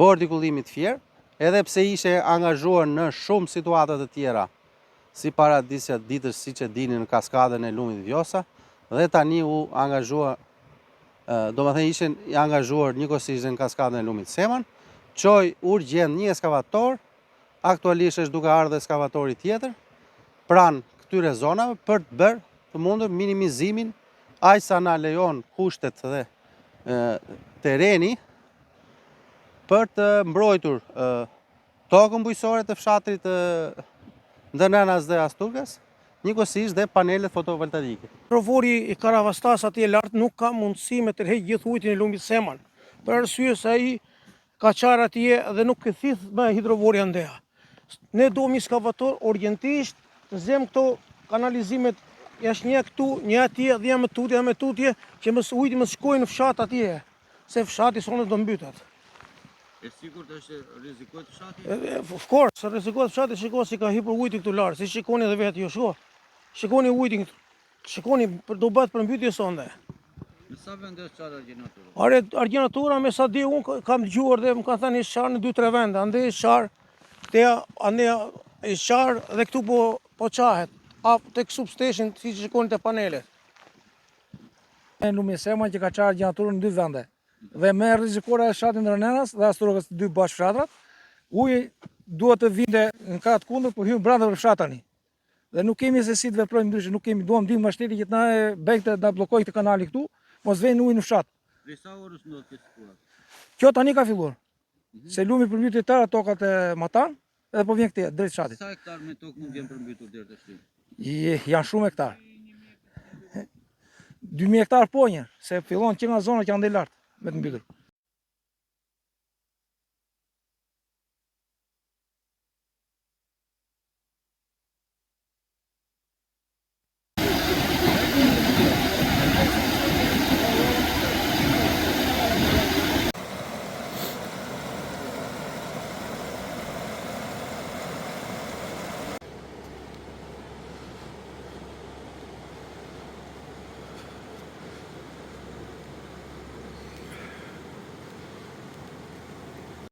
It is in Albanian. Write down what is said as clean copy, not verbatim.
Bordi kullimit Fier, edhe pse ishe angazhuar në shumë situatat të tjera, si para ditës siç e dini në kaskadën e lumit Vjosa, dhe tani u angazhua, domethënë ishin angazhuar njëkohësisht në kaskadën e lumit Seman, çoi urgjent një eskavator, aktualisht është duke ardhur eskavatori tjetër pranë këtyre zonave për të bërë të mundur minimizimin aq sa na lejon kushtet dhe tereni për të mbrojtur tokën bujqësore të fshatrit Ndërnenas dhe Asturgas, njëkohësisht dhe panelet fotovoltaike. Provori i Karavastas atje lart nuk ka mundësi me tërheq gjithë ujin e lumit Seman, për arsye se ai ka qarë atje dhe nuk e thith me hidrovori Andea. Ne duam ekskavator urgentisht të zem këto kanalizimet jashtë një këtu, një atje, dhe jam me tutje, që mos ujti mos shkojnë në fshat atje, se fshati sonë do mbytet. E sigurt është rrezikohet fshati? Of course, sa rrezikohet fshati, shiko si ka hipur ujti këtu lart, si shikoni edhe vetë ju, shiko. Shikoni ujtin, shikoni do bëhet përmbytje sonde. Në sa vende është çfarë argjenatura? Are argjenatura me sa di unë kam dëgjuar dhe më kanë thënë është qarë në 2-3 vende, ande është qarë, ande është qarë dhe këtu po qahet, tek substation si që shikoni te panelet. Në lumin Seman që ka qarë argjenaturën në 2 vende. Dhe me rrezikore e fshatit Ndërnenas dhe Asturgas, 2 bashkëfshatrat, uji duhet të vinte në krahat kundër për hyrë brenda për fshat tani. Dhe nuk kemi se si të veprojmë ndryshe, nuk kemi, duam ndihmë mashteti që të na bëjë ta bllokojë këtë kanali këtu, mos vjen uji në fshat. Prej sa orës ndodh kjo situat? Kjo tani ka filluar. Se lumi përmbyt tërë tokat e Matan, edhe po vjen këtej drejt fshatit. Sa hektar me tokë mund vjen përmbytur deri tash? Janë shumë hektar. 2000 hektar po një, se fillon që nga zona që janë ndaj lart me të mbytur.